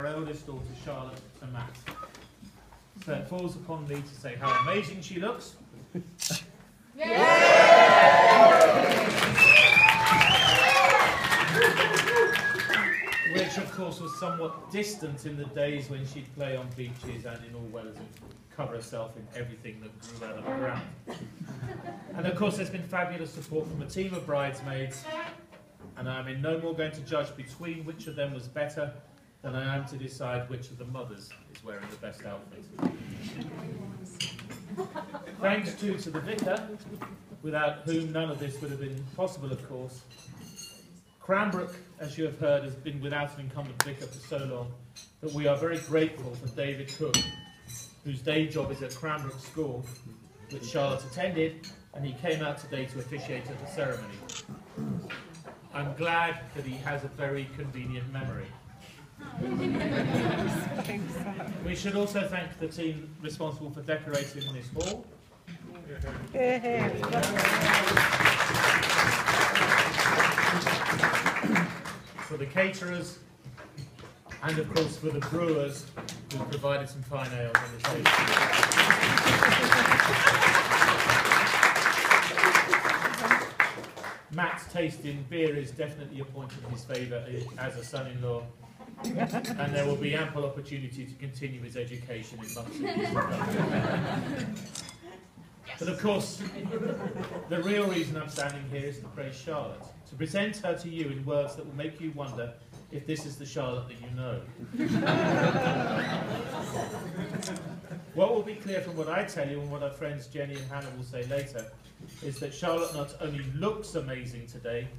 our eldest daughter Charlotte to Matt. So it falls upon me to say how amazing she looks. Which of course was somewhat distant in the days when she'd play on beaches and in all weathers and cover herself in everything that grew out of the ground. And of course there's been fabulous support from a team of bridesmaids, and I'm in no more going to judge between which of them was better than I am to decide which of the mothers is wearing the best outfit. Thanks too to the vicar, without whom none of this would have been possible, of course. Cranbrook, as you have heard, has been without an incumbent vicar for so long that we are very grateful for David Cook, whose day job is at Cranbrook School, which Charlotte attended, and he came out today to officiate at the ceremony. I'm glad that he has a very convenient memory. We should also thank the team responsible for decorating this hall. For the caterers, and of course for the brewers who provided some fine ales on this day. Matt's taste in beer is definitely a point in his favour as a son-in-law, and there will be ample opportunity to continue his education in months and years to come. But of course, the real reason I'm standing here is to praise Charlotte, to present her to you in words that will make you wonder if this is the Charlotte that you know. What will be clear from what I tell you and what our friends Jenny and Hannah will say later is that Charlotte not only looks amazing today,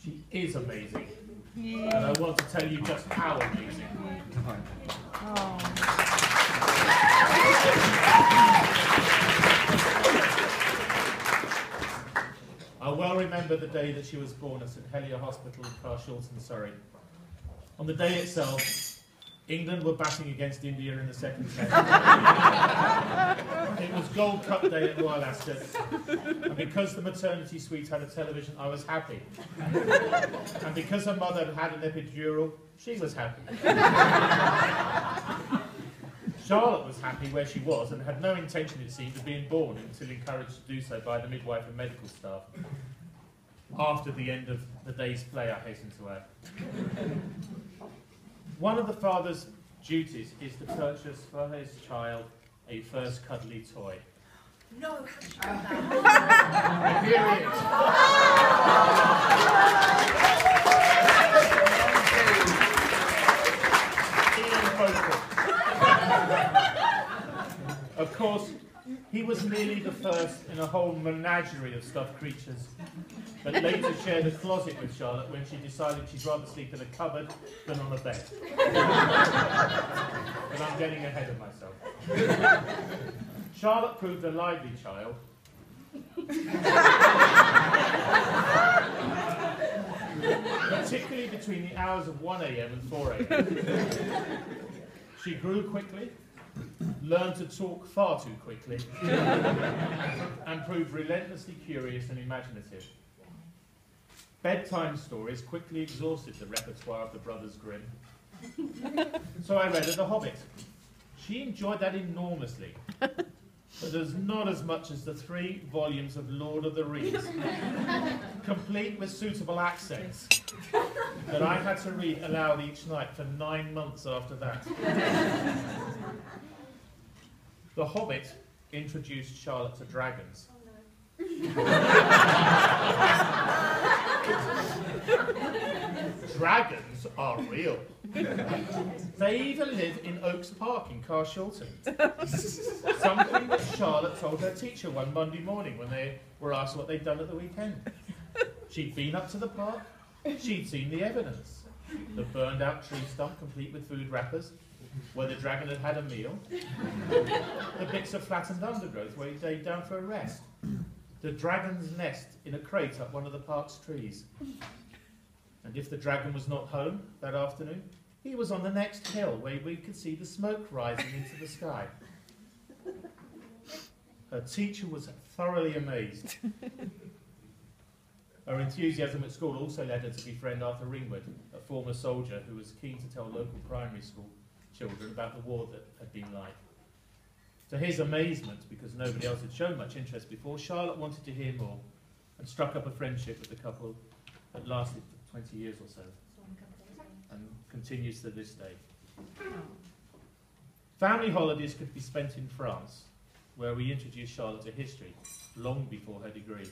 she is amazing. And I want to tell you just how amazing. I well remember the day that she was born at St Helier Hospital in Carshalton, Surrey. On the day itself, England were batting against India in the second test. It was Gold Cup day at Royal Ascot, and because the maternity suite had a television, I was happy. And because her mother had had an epidural, she was happy. Charlotte was happy where she was and had no intention, it seemed, of being born until encouraged to do so by the midwife and medical staff. After the end of the day's play, I hasten to add. One of the father's duties is to purchase for his child a first cuddly toy. No, how did you know that? Here he is. Of course, he was merely the first in a whole menagerie of stuffed creatures, but later shared a closet with Charlotte when she decided she'd rather sleep in a cupboard than on a bed. But I'm getting ahead of myself. Charlotte proved a lively child. Particularly between the hours of 1 AM and 4 AM. She grew quickly, learned to talk far too quickly, and proved relentlessly curious and imaginative. Bedtime stories quickly exhausted the repertoire of the Brothers Grimm. So I read her The Hobbit. She enjoyed that enormously, but as not as much as the 3 volumes of Lord of the Rings, complete with suitable accents, that I had to read aloud each night for 9 months after that. The Hobbit introduced Charlotte to dragons. Dragons are real. They even live in Oaks Park in Carshalton. Something that Charlotte told her teacher one Monday morning when they were asked what they'd done at the weekend. She'd been up to the park. She'd seen the evidence. The burned out tree stump complete with food wrappers, where the dragon had had a meal. The bits of flattened undergrowth where he laid down for a rest. The dragon's nest in a crate up one of the park's trees. And if the dragon was not home that afternoon, he was on the next hill where we could see the smoke rising into the sky. Her teacher was thoroughly amazed. Her enthusiasm at school also led her to befriend Arthur Ringwood, a former soldier who was keen to tell local primary school children about the war that had been like. To his amazement, because nobody else had shown much interest before, Charlotte wanted to hear more and struck up a friendship with the couple that lasted for 20 years or so and continues to this day. Family holidays could be spent in France, where we introduced Charlotte to history long before her degree.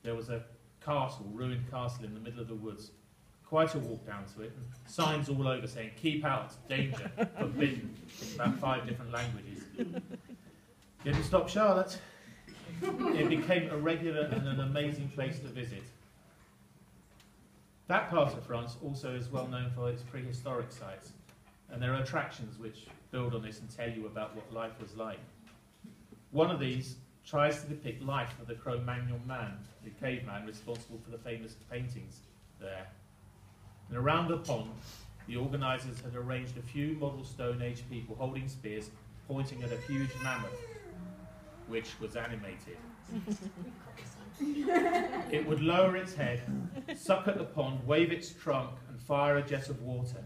There was a castle, ruined castle in the middle of the woods. Quite a walk down to it, and signs all over saying, "Keep out, danger, forbidden," in about 5 different languages. Didn't stop Charlotte. It became a regular and an amazing place to visit. That part of France also is well known for its prehistoric sites, and there are attractions which build on this and tell you about what life was like. One of these tries to depict life of the Cro-Magnon man, the caveman responsible for the famous paintings there. And around the pond, the organisers had arranged a few model Stone Age people holding spears, pointing at a huge mammoth, which was animated. It would lower its head, suck at the pond, wave its trunk, and fire a jet of water.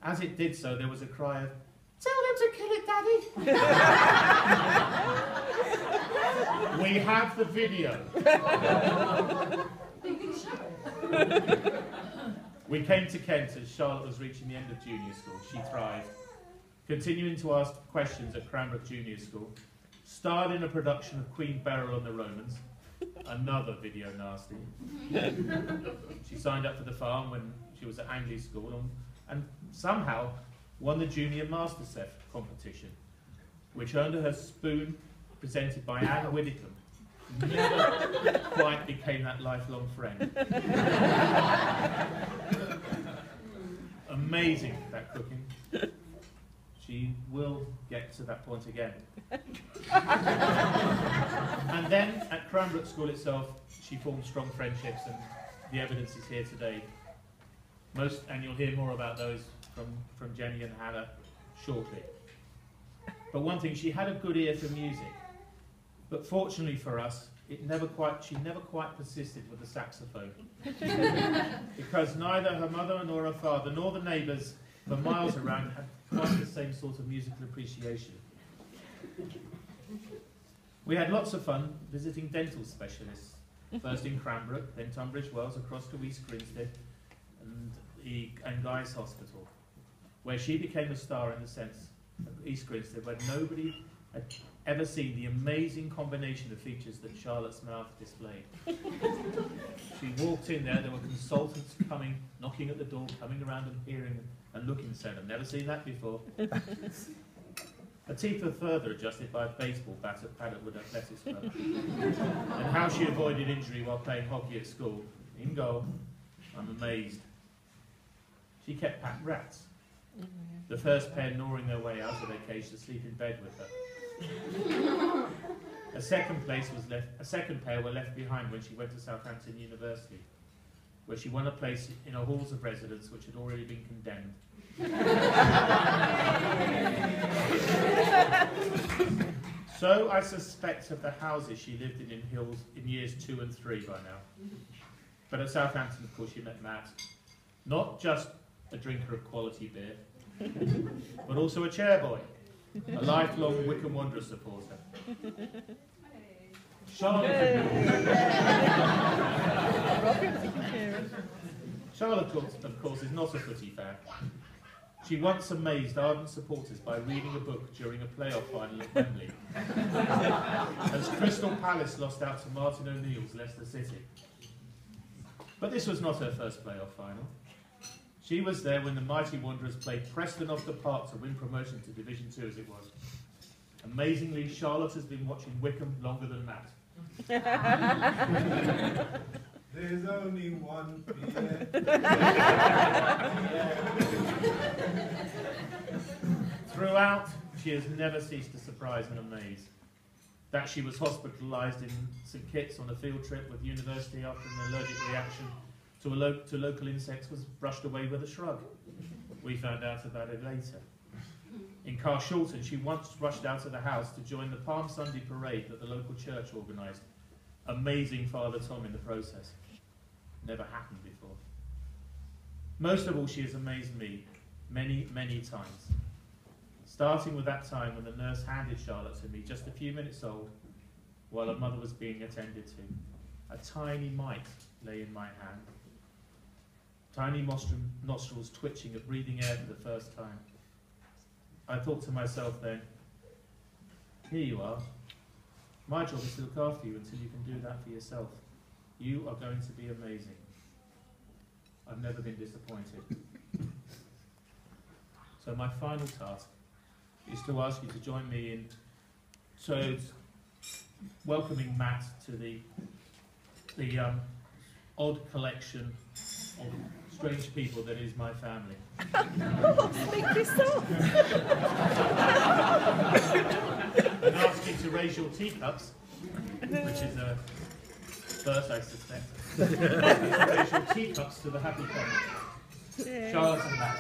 As it did so, there was a cry of, "Tell them to kill it, Daddy!" We have the video. We came to Kent as Charlotte was reaching the end of junior school. She thrived, continuing to ask questions at Cranbrook Junior School, starred in a production of Queen Beryl and the Romans, another video nasty. She signed up for the farm when she was at Angley School and somehow won the Junior MasterChef competition, which earned her a spoon presented by Anne Widdicombe. Never quite became that lifelong friend. Amazing, that cooking. She will get to that point again. And then at Cranbrook School itself, she formed strong friendships, and the evidence is here today. And you'll hear more about those from Jenny and Hannah shortly. But one thing, she had a good ear for music. But fortunately for us, she never quite persisted with the saxophone. Because neither her mother nor her father, nor the neighbours for miles around had quite the same sort of musical appreciation. We had lots of fun visiting dental specialists, first in Cranbrook, then Tunbridge Wells, across to East Grinstead and Guy's Hospital, where she became a star in the sense of East Grinstead, where nobody had ever seen the amazing combination of features that Charlotte's mouth displayed. She walked in there were consultants coming, knocking at the door, coming around and hearing and looking and saying, "I've never seen that before." Her teeth were further adjusted by a baseball bat at Paddockwood Athletics Club. And how she avoided injury while playing hockey at school. In goal, I'm amazed. She kept packed rats, the first pair gnawing their way out of their cage to sleep in bed with her. A second pair were left behind when she went to Southampton University, where she won a place in her halls of residence which had already been condemned. So I suspect of the houses she lived in years 2 and 3 by now. But at Southampton, of course, she met Matt, not just a drinker of quality beer, but also a chairboy, a lifelong Wycombe Wanderers supporter. Charlotte, of course, is not a footy fan. She once amazed ardent supporters by reading a book during a playoff final at Wembley, as Crystal Palace lost out to Martin O'Neill's Leicester City. But this was not her first playoff final. She was there when the mighty Wanderers played Preston off the park to win promotion to Division 2 as it was. Amazingly, Charlotte has been watching Wycombe longer than Matt. There's only one beer. Throughout, she has never ceased to surprise and amaze. That she was hospitalised in St Kitts on a field trip with university after an allergic reaction to local insects was brushed away with a shrug. We found out about it later. In Carshalton, she once rushed out of the house to join the Palm Sunday parade that the local church organised, amazing Father Tom in the process. Never happened before. Most of all, she has amazed me many, many times. Starting with that time when the nurse handed Charlotte to me, just a few minutes old, while her mother was being attended to. A tiny mite lay in my hand. Tiny nostrils twitching at breathing air for the first time. I thought to myself then, here you are. My job is to look after you until you can do that for yourself. You are going to be amazing. I've never been disappointed. So my final task is to ask you to join me in welcoming Matt to the odd collection of strange people that is my family. Oh, thank you so much. And ask you to raise your teacups, which is a first, I suspect. Raise your teacups to the happy family. Charlotte and Matt.